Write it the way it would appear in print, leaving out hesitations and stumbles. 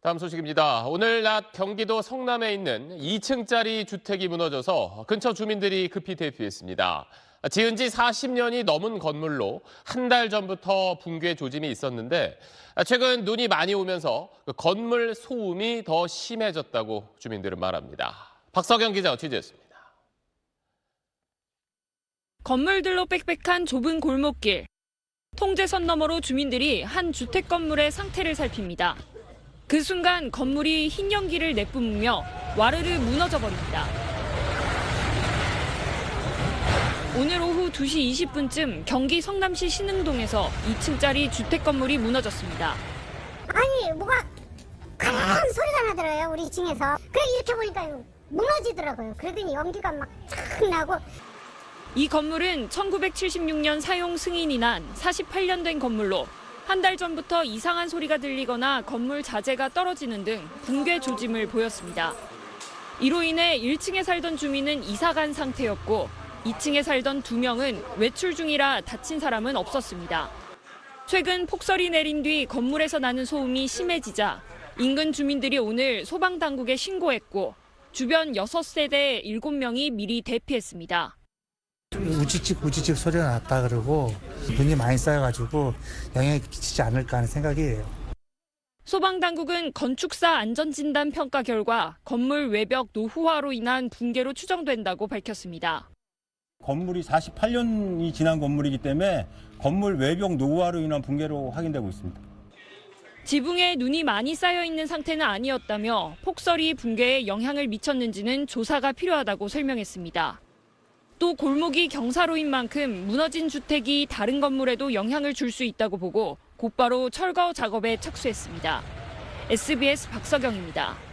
다음 소식입니다. 오늘 낮 경기도 성남에 있는 2층짜리 주택이 무너져서 근처 주민들이 급히 대피했습니다. 지은 지 40년이 넘은 건물로 한 달 전부터 붕괴 조짐이 있었는데 최근 눈이 많이 오면서 건물 소음이 더 심해졌다고 주민들은 말합니다. 박석영 기자가 취재했습니다. 건물들로 빽빽한 좁은 골목길. 통제선 너머로 주민들이 한 주택 건물의 상태를 살핍니다. 그 순간 건물이 흰 연기를 내뿜으며 와르르 무너져 버립니다. 오늘 오후 2시 20분쯤 경기 성남시 신흥동에서 2층짜리 주택 건물이 무너졌습니다. 아니 뭐가 큰 소리가 나더라고요, 우리 2층에서. 그래 이렇게 보니까 무너지더라고요. 그러더니 연기가 막 착 나고. 이 건물은 1976년 사용 승인이 난 48년 된 건물로 한 달 전부터 이상한 소리가 들리거나 건물 자재가 떨어지는 등 붕괴 조짐을 보였습니다. 이로 인해 1층에 살던 주민은 이사 간 상태였고 2층에 살던 2명은 외출 중이라 다친 사람은 없었습니다. 최근 폭설이 내린 뒤 건물에서 나는 소음이 심해지자 인근 주민들이 오늘 소방당국에 신고했고 주변 6세대 7명이 미리 대피했습니다. 우지직 소리가 났다 그러고 눈이 많이 쌓여가지고 영향이 끼치지 않을까 하는 생각이에요. 소방당국은 건축사 안전진단 평가 결과 건물 외벽 노후화로 인한 붕괴로 추정된다고 밝혔습니다. 건물이 48년이 지난 건물이기 때문에 건물 외벽 노후화로 인한 붕괴로 확인되고 있습니다. 지붕에 눈이 많이 쌓여 있는 상태는 아니었다며 폭설이 붕괴에 영향을 미쳤는지는 조사가 필요하다고 설명했습니다. 또 골목이 경사로인 만큼 무너진 주택이 다른 건물에도 영향을 줄 수 있다고 보고 곧바로 철거 작업에 착수했습니다. SBS 박석영입니다.